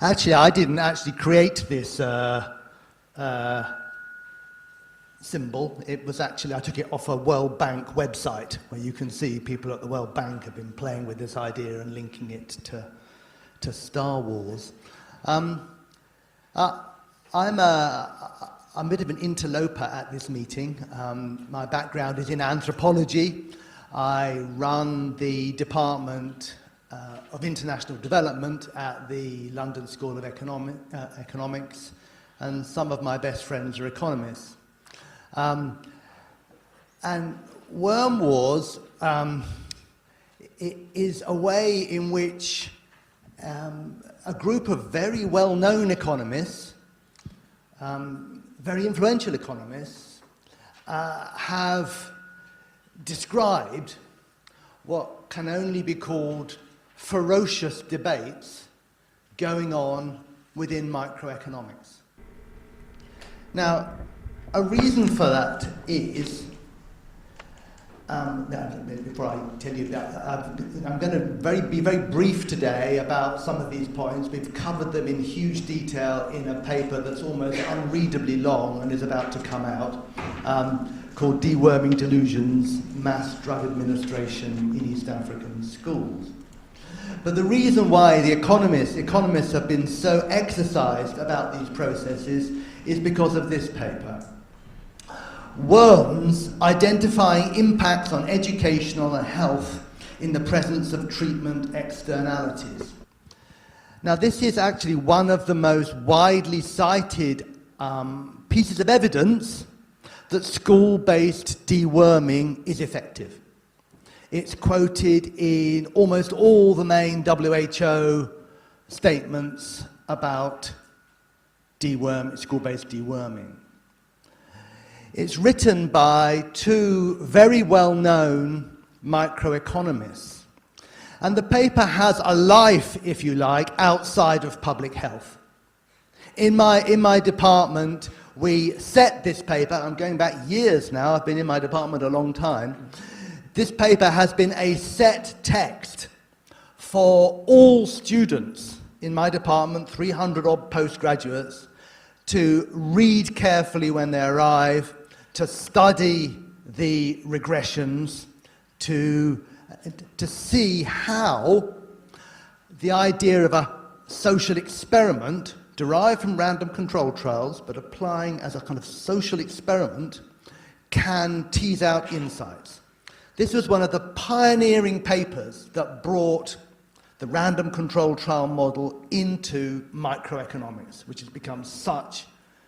Actually, I didn't actually create this symbol. It was actually, I took it off a World Bank website, where you can see people at the World Bank have been playing with this idea and linking it to Star Wars. I'm a bit of an interloper at this meeting. My background is in anthropology. I run the Department of International Development at the London School of Economics, and some of my best friends are economists. And Worm Wars is a way in which a group of very well-known economists, very influential economists, have described what can only be called ferocious debates going on within microeconomics. Now, a reason for that is, before I tell you that, I'm going to be very brief today about some of these points. We've covered them in huge detail in a paper that's almost unreadably long and is about to come out, called Deworming Delusions, Mass Drug Administration in East African Schools. But the reason why the economists have been so exercised about these processes is because of this paper. Worms identifying impacts on educational and health in the presence of treatment externalities. Now, this is actually one of the most widely cited pieces of evidence that school-based deworming is effective. It's quoted in almost all the main WHO statements about school-based deworming. It's written by two very well-known microeconomists. And the paper has a life, if you like, outside of public health. In my department, we set this paper, I'm going back years now, I've been in my department a long time. This paper has been a set text for all students in my department, 300 odd postgraduates, to read carefully when they arrive, to study the regressions, to see how the idea of a social experiment derived from random control trials, but applying as a kind of social experiment, can tease out insights. This was one of the pioneering papers that brought the random control trial model into microeconomics, which has become such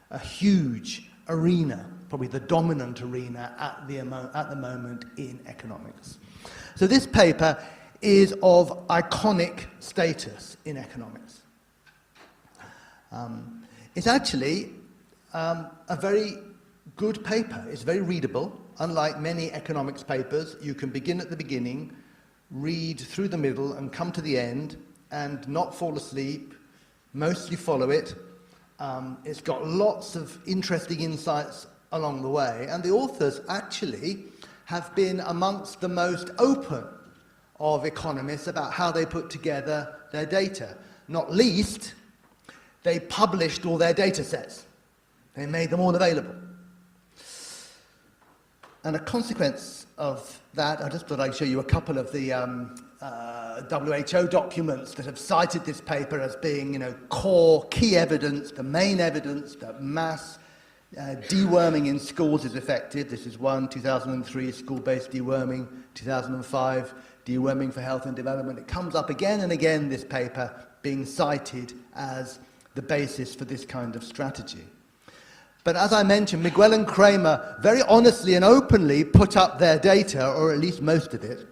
a huge arena, probably the dominant arena at the moment in economics. So this paper is of iconic status in economics. It's actually a very good paper. It's very readable. Unlike many economics papers, you can begin at the beginning, read through the middle and come to the end and not fall asleep, mostly follow it. It's got lots of interesting insights along the way, and the authors actually have been amongst the most open of economists about how they put together their data. Not least, they published all their data sets. They made them all available. And a consequence of that, I just thought I'd show you a couple of the WHO documents that have cited this paper as being, core, key evidence, the main evidence that mass deworming in schools is effective. This is one, 2003, school-based deworming, 2005, deworming for health and development. It comes up again and again, this paper, being cited as the basis for this kind of strategy. But as I mentioned, Miguel and Kramer very honestly and openly put up their data, or at least most of it,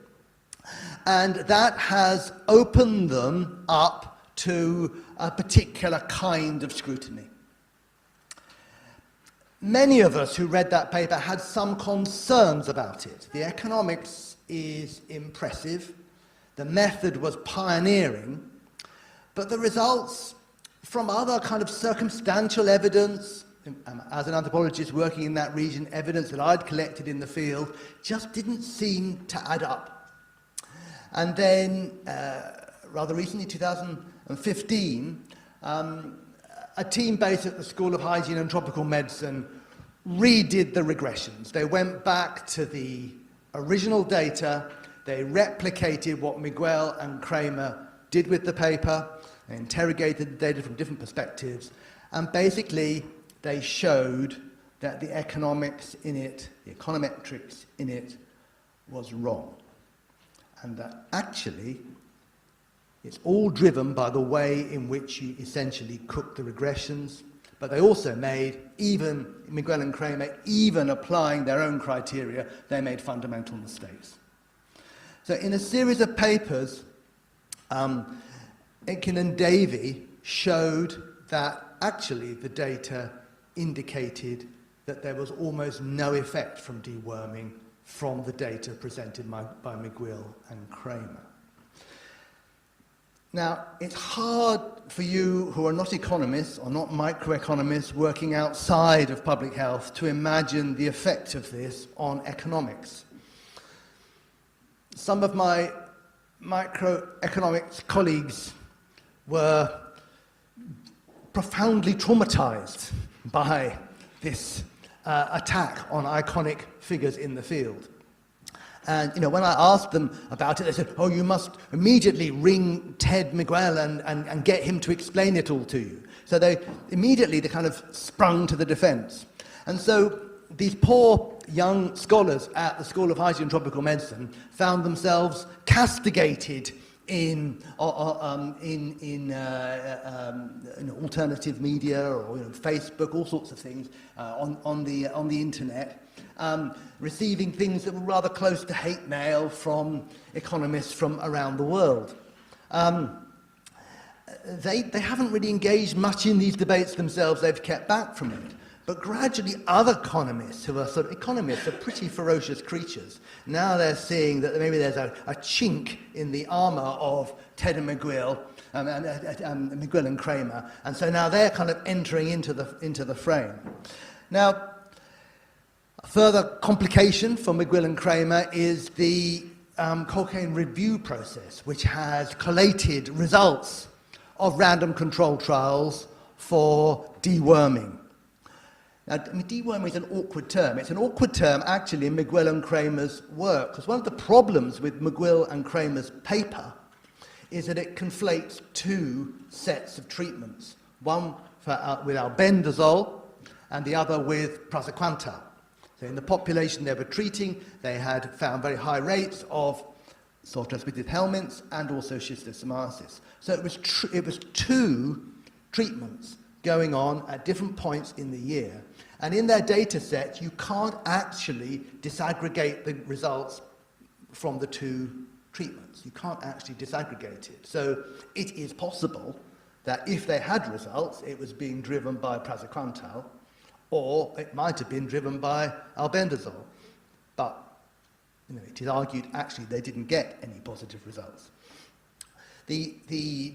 and that has opened them up to a particular kind of scrutiny. Many of us who read that paper had some concerns about it. The economics is impressive, the method was pioneering, but the results from other kind of circumstantial evidence, as an anthropologist working in that region, evidence that I'd collected in the field, just didn't seem to add up. And then, rather recently, 2015, a team based at the School of Hygiene and Tropical Medicine redid the regressions. They went back to the original data, they replicated what Miguel and Kramer did with the paper, they interrogated the data from different perspectives, and basically they showed that the economics in it, the econometrics in it, was wrong. And that actually it's all driven by the way in which you essentially cook the regressions, but they also made, even Miguel and Kramer, even applying their own criteria, they made fundamental mistakes. So in a series of papers, Etkin and Davey showed that actually the data indicated that there was almost no effect from deworming from the data presented by Miguel and Kramer. Now, it's hard for you who are not economists or not microeconomists working outside of public health to imagine the effect of this on economics. Some of my microeconomics colleagues were profoundly traumatized by this attack on iconic figures in the field. And, when I asked them about it, they said, oh, you must immediately ring Ted Miguel and get him to explain it all to you. So they kind of sprung to the defense. And so these poor young scholars at the School of Hygiene and Tropical Medicine found themselves castigated in alternative media or Facebook, all sorts of things on the internet, receiving things that were rather close to hate mail from economists from around the world. They haven't really engaged much in these debates themselves. They've kept back from it. But gradually other economists, who are sort of economists, are pretty ferocious creatures. Now they're seeing that maybe there's a chink in the armour of Ted and Miguel, Miguel and Kramer, and so now they're kind of entering into the frame. Now, a further complication for Miguel and Kramer is the cocaine review process, which has collated results of random control trials for deworming. Now, deworming is an awkward term. It's an awkward term, actually, in Miguel and Kramer's work, because one of the problems with Miguel and Kramer's paper is that it conflates two sets of treatments, one with albendazole and the other with praziquantel. So in the population they were treating, they had found very high rates of soil-transmitted helminths and also schistosomiasis. So it was two treatments going on at different points in the year. And in their data set, you can't actually disaggregate the results from the two treatments. You can't actually disaggregate it. So it is possible that if they had results, it was being driven by praziquantel, or it might have been driven by albendazole. But it is argued actually they didn't get any positive results. The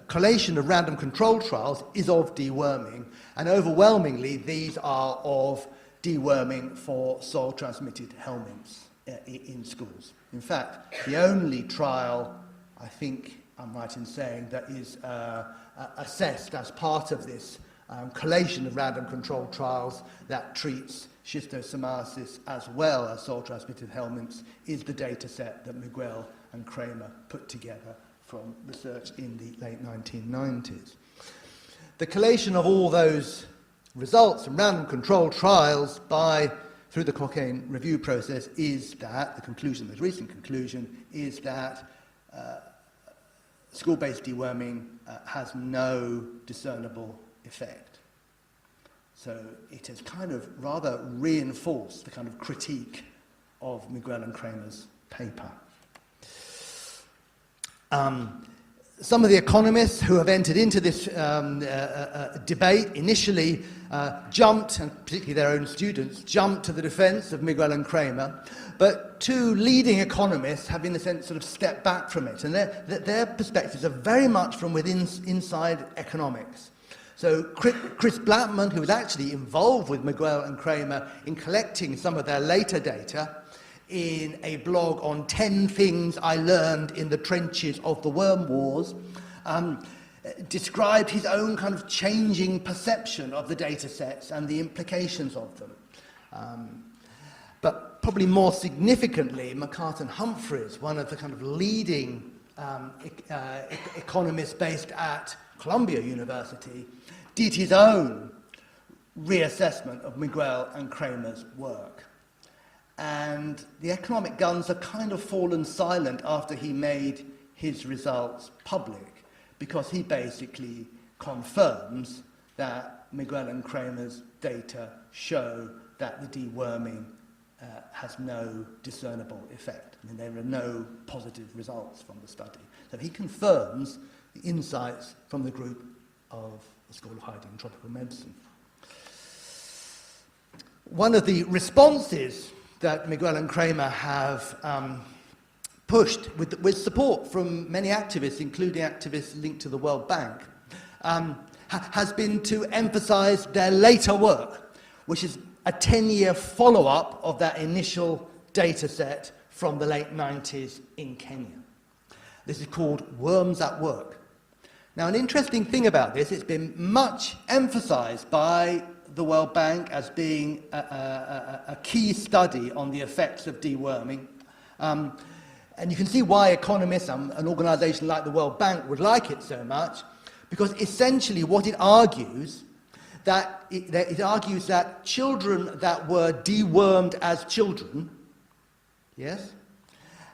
collation of random control trials is of deworming, and overwhelmingly these are of deworming for soil-transmitted helminths in schools. In fact, the only trial, I think I'm right in saying, that is assessed as part of this collation of random control trials that treats schistosomiasis as well as soil-transmitted helminths is the data set that Miguel and Kramer put together from research in the late 1990s. The collation of all those results from random control trials through the cocaine review process is that, the most recent conclusion, is that school-based deworming has no discernible effect. So it has kind of rather reinforced the kind of critique of Miguel and Kramer's paper. Some of the economists who have entered into this debate initially jumped, and particularly their own students, jumped to the defense of Miguel and Kramer, but two leading economists have, in a sense, sort of stepped back from it, and their perspectives are very much from inside economics. So Chris Blackmon, who was actually involved with Miguel and Kramer in collecting some of their later data, in a blog on 10 things I learned in the trenches of the worm wars, described his own kind of changing perception of the data sets and the implications of them. But probably more significantly, McCartan Humphreys, one of the kind of leading economists based at Columbia University, did his own reassessment of Miguel and Kramer's work. And the economic guns have kind of fallen silent after he made his results public, because he basically confirms that Miguel and Kramer's data show that the deworming has no discernible effect. I mean, there are no positive results from the study. So he confirms the insights from the group of the School of Hygiene and Tropical Medicine. One of the responses that Miguel and Kramer have pushed with support from many activists, including activists linked to the World Bank, has been to emphasize their later work, which is a 10-year follow-up of that initial data set from the late 90s in Kenya. This is called Worms at Work. Now, an interesting thing about this, it's been much emphasized by the World Bank as being a key study on the effects of deworming. And you can see why economists and an organization like the World Bank would like it so much, because essentially what it argues that children that were dewormed as children, yes,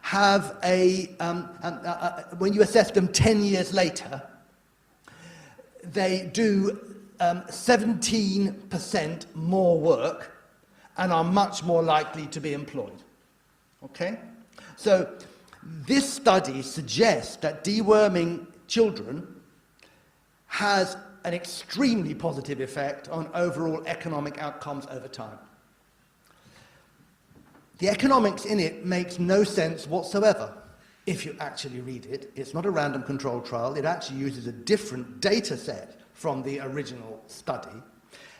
have when you assess them 10 years later, they do 17% more work and are much more likely to be employed. Okay? So this study suggests that deworming children has an extremely positive effect on overall economic outcomes over time. The economics in it makes no sense whatsoever if you actually read it. It's not a random control trial. It actually uses a different data set from the original study.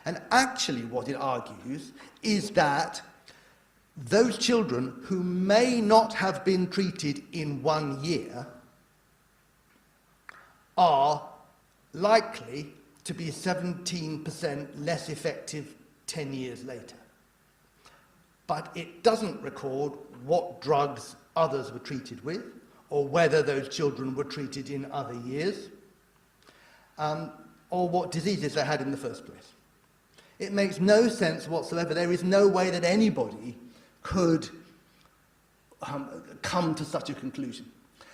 And actually what it argues is that those children who may not have been treated in 1 year are likely to be 17% less effective 10 years later. But it doesn't record what drugs others were treated with, or whether those children were treated in other years, or what diseases they had in the first place. It makes no sense whatsoever. There is no way that anybody could come to such a conclusion.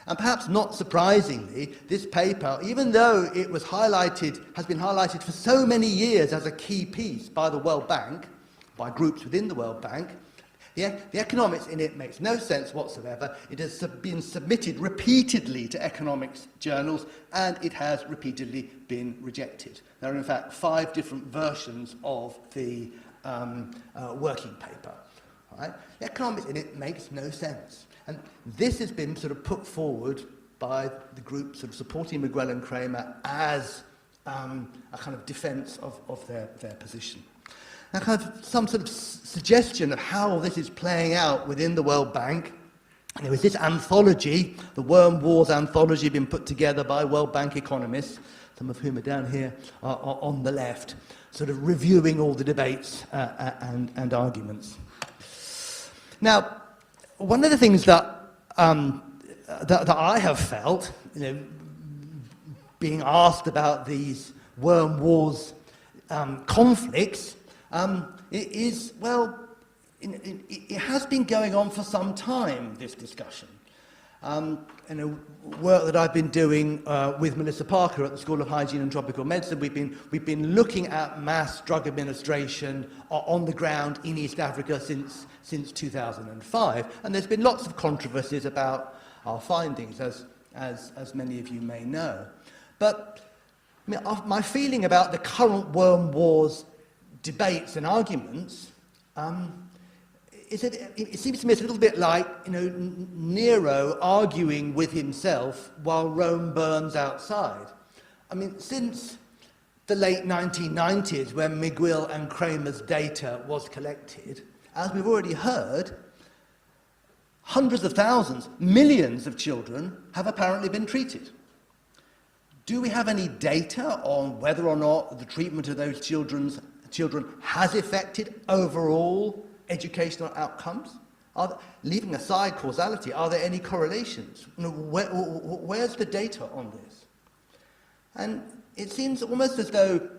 And perhaps not surprisingly, this paper, even though it was has been highlighted for so many years as a key piece by the World Bank, by groups within the World Bank, the economics in it makes no sense whatsoever. It has been submitted repeatedly to economics journals, and it has repeatedly been rejected. There are, in fact, 5 different versions of the working paper. Right? The economics in it makes no sense. And this has been sort of put forward by the group sort of supporting Miguel and Kramer as a kind of defense of their position. Now, kind of some sort of suggestion of how this is playing out within the World Bank. And there was this anthology, the Worm Wars anthology, been put together by World Bank economists, some of whom are down here on the left, sort of reviewing all the debates and arguments. Now, one of the things that I have felt, being asked about these worm wars conflicts, is, well, it has been going on for some time, this discussion. In a work that I've been doing with Melissa Parker at the School of Hygiene and Tropical Medicine, we've been looking at mass drug administration on the ground in East Africa since 2005, and there's been lots of controversies about our findings, as many of you may know. But I mean, my feeling about the current worm wars debates and arguments is that it seems to me it's a little bit like, Nero arguing with himself while Rome burns outside. I mean, since the late 1990s, when Miguel and Kramer's data was collected, as we've already heard, hundreds of thousands, millions of children have apparently been treated. Do we have any data on whether or not the treatment of those children has affected overall educational outcomes? Leaving aside causality, are there any correlations? Where's the data on this? And it seems almost as though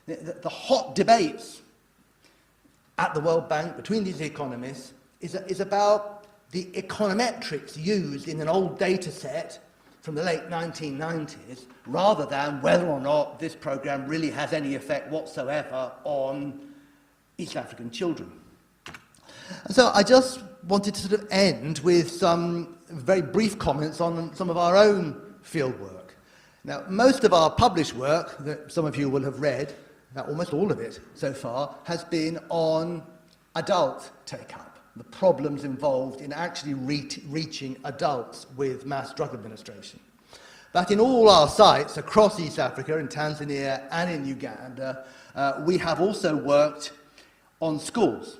the hot debates at the World Bank between these economists is about the econometrics used in an old data set from the late 1990s, rather than whether or not this program really has any effect whatsoever on East African children. And so I just wanted to sort of end with some very brief comments on some of our own field work. Now, most of our published work that some of you will have read, almost all of it so far, has been on adult take-up, the problems involved in actually reaching adults with mass drug administration. But in all our sites across East Africa, in Tanzania and in Uganda, we have also worked on schools.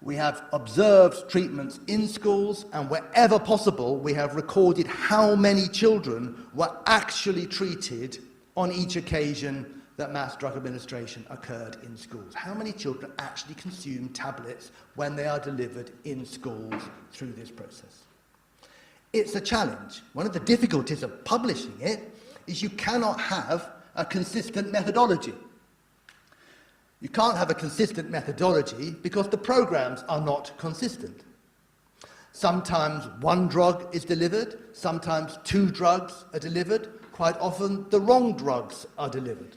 We have observed treatments in schools, and wherever possible, we have recorded how many children were actually treated on each occasion that mass drug administration occurred in schools. How many children actually consume tablets when they are delivered in schools through this process? It's a challenge. One of the difficulties of publishing it is you cannot have a consistent methodology. You can't have a consistent methodology because the programs are not consistent. Sometimes one drug is delivered, sometimes two drugs are delivered, quite often the wrong drugs are delivered.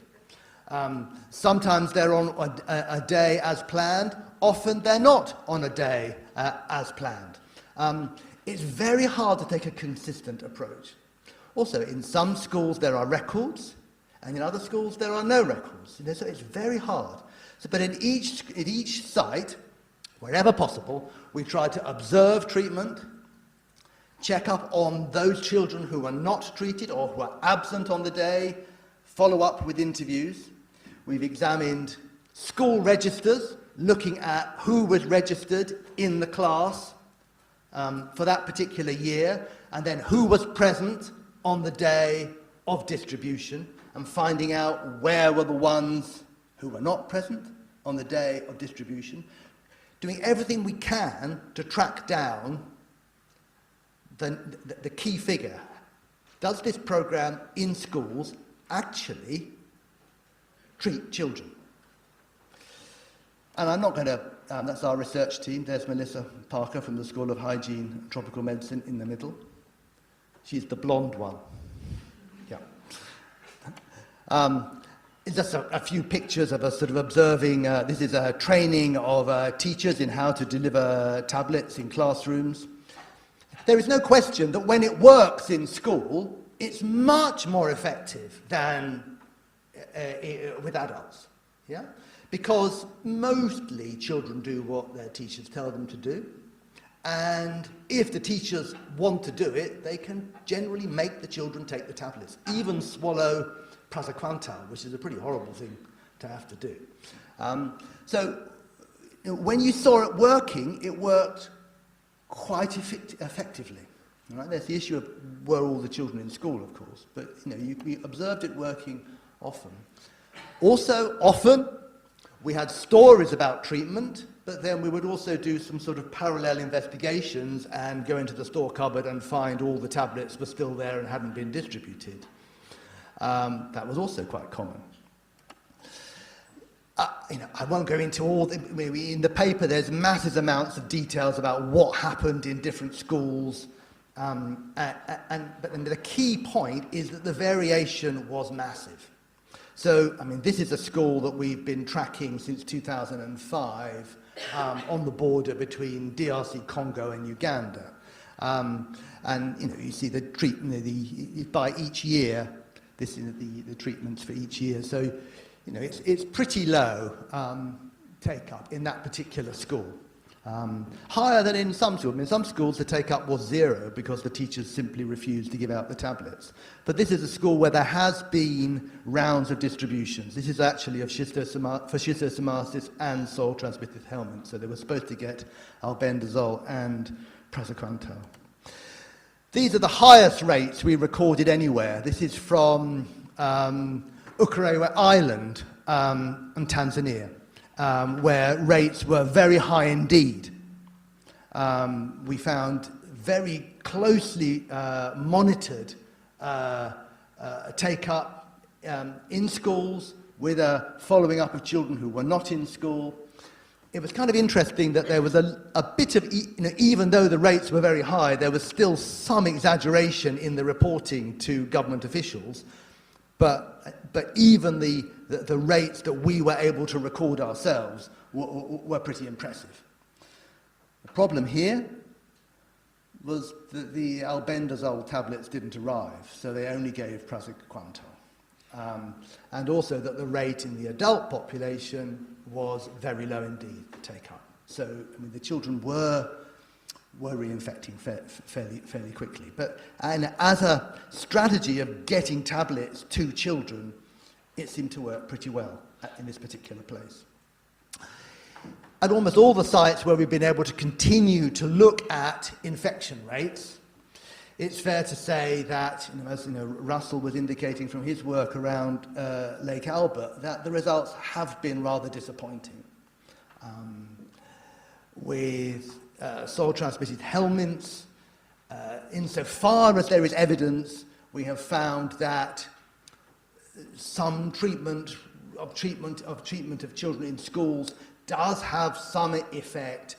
Sometimes they're on a day as planned, often they're not on a day as planned. It's very hard to take a consistent approach. Also, in some schools there are records, and in other schools there are no records. So it's very hard. But in each site, wherever possible, we try to observe treatment, check up on those children who are not treated or who are absent on the day, follow up with interviews. We've examined school registers, looking at who was registered in the class for that particular year, and then who was present on the day of distribution, and finding out where were the ones who were not present on the day of distribution, doing everything we can to track down the key figure. Does this program in schools actually treat children? And I'm not going to, that's our research team. There's Melissa Parker from the School of Hygiene and Tropical Medicine in the middle. She's the blonde one. Yeah. Just a few pictures of us sort of observing. This is a training of teachers in how to deliver tablets in classrooms. There is no question that when it works in school, it's much more effective than with adults. Yeah? Because mostly children do what their teachers tell them to do. And if the teachers want to do it, they can generally make the children take the tablets, even swallow praziquantel, which is a pretty horrible thing to have to do. So when you saw it working, it worked quite effectively. Right? There's the issue of were all the children in school, of course, but you observed it working often. Also, often, we had stories about treatment, but then we would also do some sort of parallel investigations and go into the store cupboard and find all the tablets were still there and hadn't been distributed. That was also quite common. I won't go into all in the paper. There's massive amounts of details about what happened in different schools, but the key point is that the variation was massive. So, this is a school that we've been tracking since 2005 on the border between DRC Congo and Uganda, and you see the treatment by each year. This is the treatments for each year. So, it's pretty low take-up in that particular school. Higher than in some schools. In some schools, the take-up was zero because the teachers simply refused to give out the tablets. But this is a school where there has been rounds of distributions. This is actually for schistosomiasis and soil-transmitted helminth. So they were supposed to get albendazole and praziquantel. These are the highest rates we recorded anywhere. This is from Ukerewe Island in Tanzania, where rates were very high indeed. We found very closely monitored take-up in schools with a following up of children who were not in school. It was kind of interesting that there was a bit of, even though the rates were very high, there was still some exaggeration in the reporting to government officials, but even the rates that we were able to record ourselves were pretty impressive. The problem here was that the albendazole tablets didn't arrive, so they only gave praziquantel. And also that the rate in the adult population was very low indeed, take-up. So, I mean, the children were reinfecting fairly quickly. But as a strategy of getting tablets to children, it seemed to work pretty well in this particular place. At almost all the sites where we've been able to continue to look at infection rates, it's fair to say that, as Russell was indicating from his work around Lake Albert, that the results have been rather disappointing. With soil-transmitted helminths, insofar as there is evidence, we have found that some treatment of children in schools does have some effect,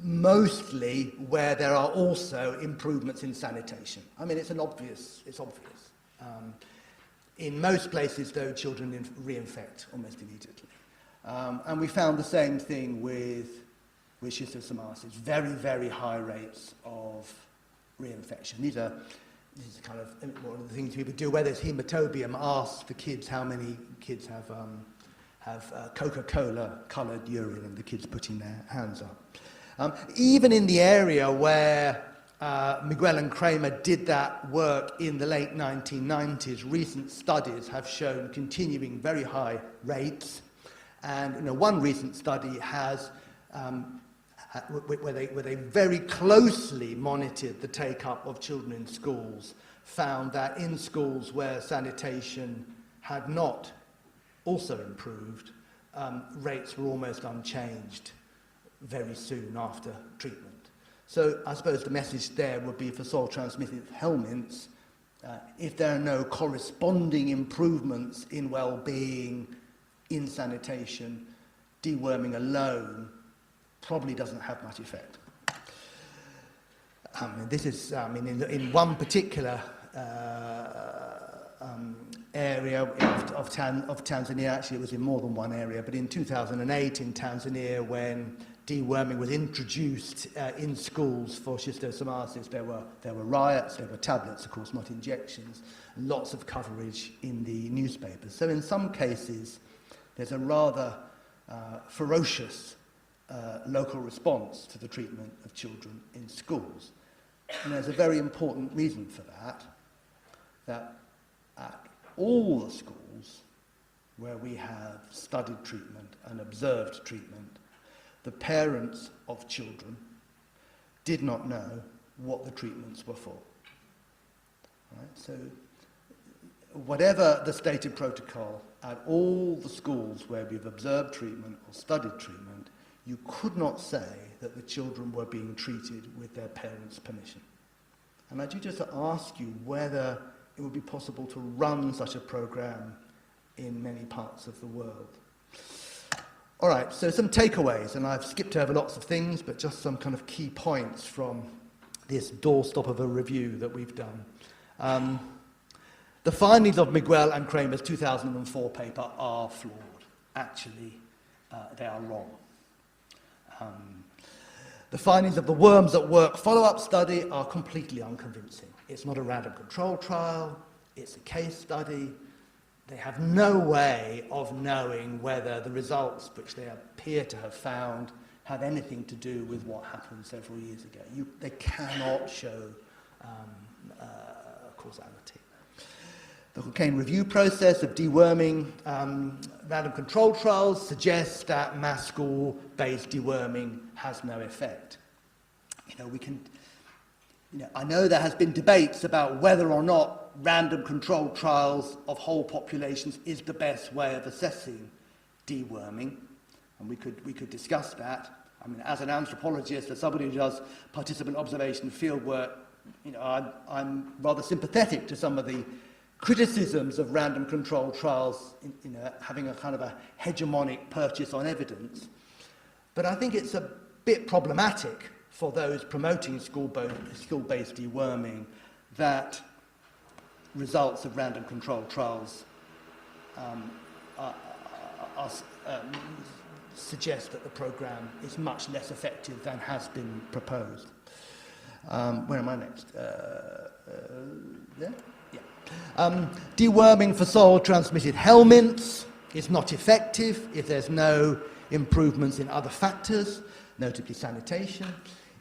mostly where there are also improvements in sanitation. I mean, it's obvious. In most places, though, children reinfect almost immediately. And we found the same thing with schistosomiasis, very, very high rates of reinfection. These are kind of one of the things people do, whether it's hematobium, ask the kids how many kids have Coca-Cola coloured urine, and the kids putting their hands up. Even in the area where Miguel and Kramer did that work in the late 1990s, recent studies have shown continuing very high rates. And one recent study has, where they very closely monitored the take-up of children in schools, found that in schools where sanitation had not also improved, rates were almost unchanged very soon after treatment. So I suppose the message there would be for soil-transmitted helminths, if there are no corresponding improvements in well-being, in sanitation, deworming alone probably doesn't have much effect. This is, in one particular area of Tanzania, actually it was in more than one area, but in 2008 in Tanzania, when deworming was introduced in schools for schistosomiasis, there were riots, there were tablets, of course, not injections, lots of coverage in the newspapers. So in some cases, there's a rather ferocious local response to the treatment of children in schools. And there's a very important reason for that at all the schools where we have studied treatment and observed treatment, the parents of children did not know what the treatments were for. Right? So whatever the stated protocol, at all the schools where we've observed treatment or studied treatment, you could not say that the children were being treated with their parents' permission. And I do just ask you whether it would be possible to run such a program in many parts of the world. All right, so some takeaways, and I've skipped over lots of things, but just some kind of key points from this doorstop of a review that we've done. The findings of Miguel and Kramer's 2004 paper are flawed. Actually, they are wrong. The findings of the Worms at Work follow-up study are completely unconvincing. It's not a random control trial, it's a case study. They have no way of knowing whether the results which they appear to have found have anything to do with what happened several years ago. They cannot show causality. The cocaine review process of deworming random control trials suggests that mass school-based deworming has no effect. I know there has been debates about whether or not random controlled trials of whole populations is the best way of assessing deworming, and we could discuss that. I mean, as an anthropologist, as somebody who does participant observation fieldwork, I'm rather sympathetic to some of the criticisms of random controlled trials, having a kind of a hegemonic purchase on evidence. But I think it's a bit problematic for those promoting school-based deworming that results of random controlled trials suggest that the programme is much less effective than has been proposed. Where am I next? There? Yeah. Deworming for soil-transmitted helminths is not effective if there's no improvements in other factors, notably sanitation.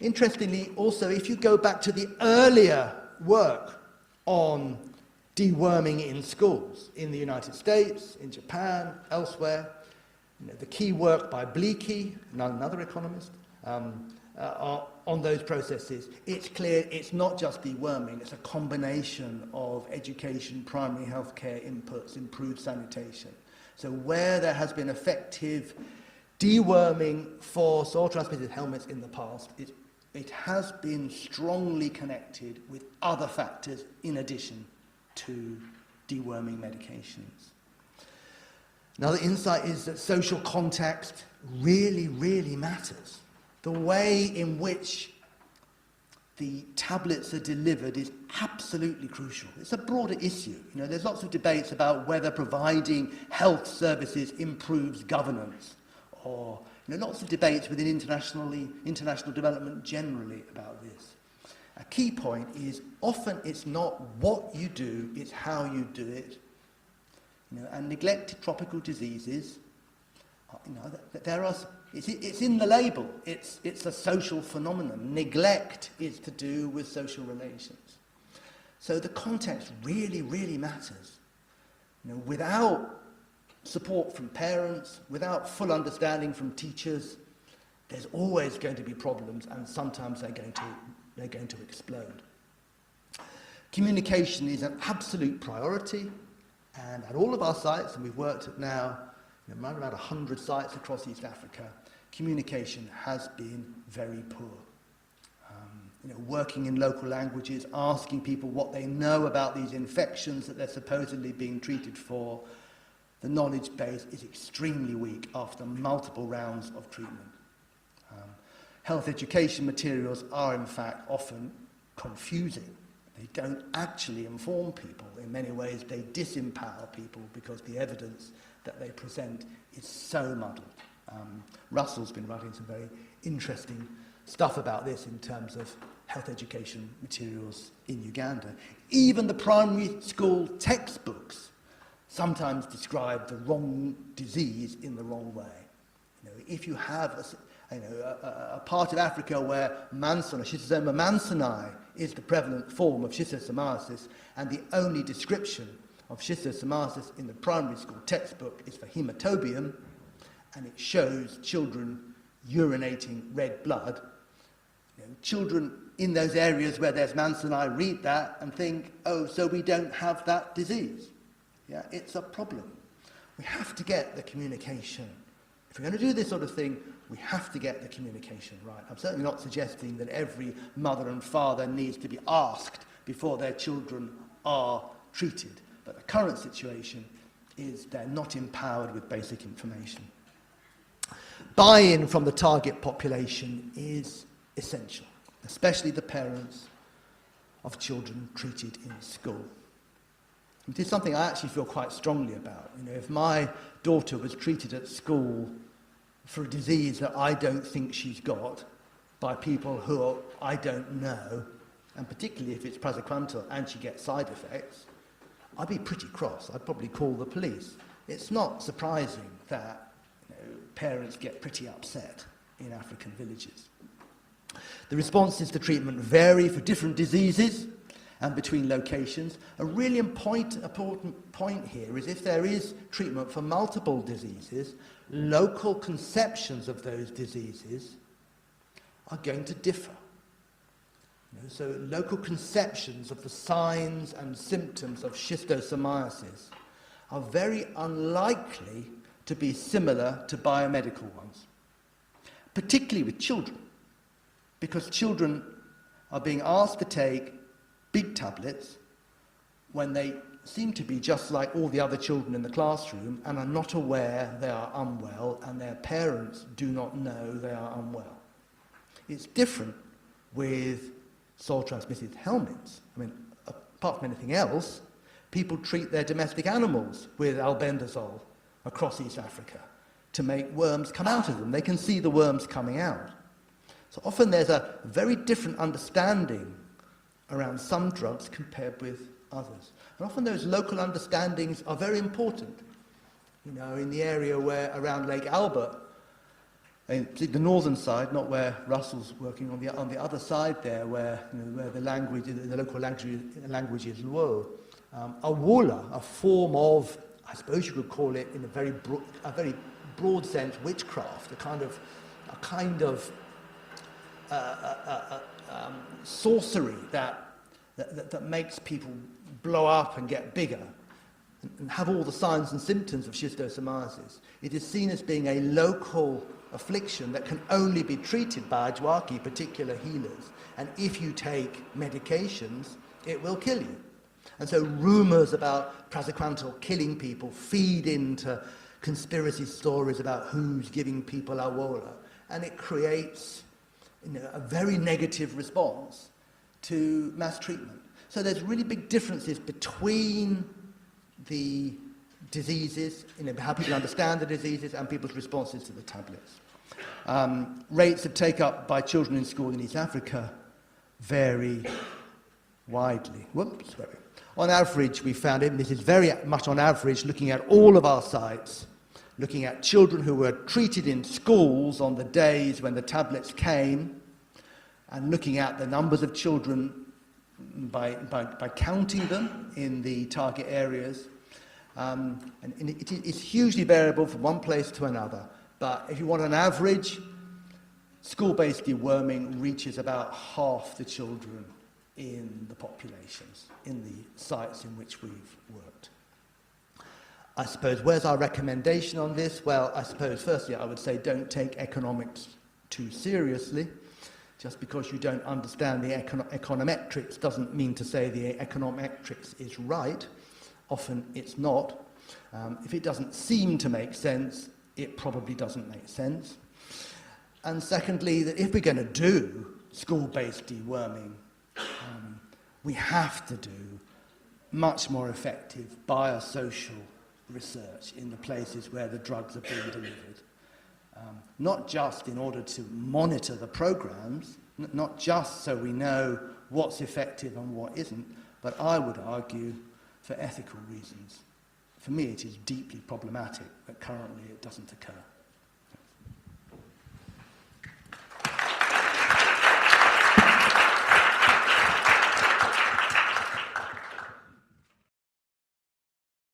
Interestingly, also, if you go back to the earlier work on deworming in schools in the United States, in Japan, elsewhere, the key work by Bleaky, another economist, on those processes, it's clear it's not just deworming, it's a combination of education, primary healthcare inputs, improved sanitation. So where there has been effective deworming for soil-transmitted helminths in the past, it has been strongly connected with other factors in addition to deworming medications. Another insight is that social context really, really matters. The way in which the tablets are delivered is absolutely crucial. It's a broader issue. There's lots of debates about whether providing health services improves governance, or lots of debates within international development generally about this. A key point is often it's not what you do, it's how you do it. And neglected tropical diseases, it's in the label. It's a social phenomenon. Neglect is to do with social relations. So the context really, really matters. Without support from parents, without full understanding from teachers, there's always going to be problems, and sometimes they're going to explode. Communication is an absolute priority, and at all of our sites, and we've worked at now around about 100 sites across East Africa, communication has been very poor. Working in local languages, asking people what they know about these infections that they're supposedly being treated for, the knowledge base is extremely weak after multiple rounds of treatment. Health education materials are, in fact, often confusing. They don't actually inform people. In many ways, they disempower people because the evidence that they present is so muddled. Russell's been writing some very interesting stuff about this in terms of health education materials in Uganda. Even the primary school textbooks sometimes describe the wrong disease in the wrong way. If you have a part of Africa where Schistosoma mansoni is the prevalent form of schistosomiasis, and the only description of schistosomiasis in the primary school textbook is for hematobium, and it shows children urinating red blood. Children in those areas where there's mansoni read that and think, oh, so we don't have that disease. Yeah, it's a problem. We have to get the communication. If we're going to do this sort of thing, we have to get the communication right. I'm certainly not suggesting that every mother and father needs to be asked before their children are treated. But the current situation is they're not empowered with basic information. Buy-in from the target population is essential, especially the parents of children treated in school. It is something I actually feel quite strongly about. If my daughter was treated at school for a disease that I don't think she's got by people who I don't know, and particularly if it's praziquantel and she gets side effects, I'd be pretty cross. I'd probably call the police. It's not surprising that parents get pretty upset in African villages. The responses to treatment vary for different diseases and between locations. A really important point here is if there is treatment for multiple diseases, local conceptions of those diseases are going to differ. So local conceptions of the signs and symptoms of schistosomiasis are very unlikely to be similar to biomedical ones, particularly with children, because children are being asked to take big tablets when they seem to be just like all the other children in the classroom and are not aware they are unwell, and their parents do not know they are unwell. It's different with soil-transmitted helminths. I mean, apart from anything else, people treat their domestic animals with albendazole across East Africa to make worms come out of them. They can see the worms coming out. So often there's a very different understanding around some drugs compared with others. And often those local understandings are very important. In the area around Lake Albert, the northern side, not where Russell's working, on the other side there, where the local language is Luo. Awola, a form of, I suppose you could call it in a very broad sense, witchcraft, a kind of sorcery that makes people blow up and get bigger and have all the signs and symptoms of schistosomiasis. It is seen as being a local affliction that can only be treated by Ajwaki, particular healers. And if you take medications, it will kill you. And so rumours about praziquantel killing people feed into conspiracy stories about who's giving people Awola. And it creates a very negative response to mass treatment. So there's really big differences between the diseases, how people understand the diseases and people's responses to the tablets. Rates of take-up by children in school in East Africa vary widely. On average, we found it, and this is very much on average, looking at all of our sites, looking at children who were treated in schools on the days when the tablets came, and looking at the numbers of children by counting them in the target areas. And it's hugely variable from one place to another. But if you want an average, school-based deworming reaches about half the children in the populations, in the sites in which we've worked. I suppose, where's our recommendation on this? Well, I suppose, firstly, I would say don't take economics too seriously. Just because you don't understand the econometrics doesn't mean to say the econometrics is right. Often it's not. If it doesn't seem to make sense, it probably doesn't make sense. And secondly, that if we're going to do school-based deworming, we have to do much more effective biosocial research in the places where the drugs are being delivered. Not just in order to monitor the programs, not just so we know what's effective and what isn't, but I would argue for ethical reasons. For me, it is deeply problematic that currently it doesn't occur.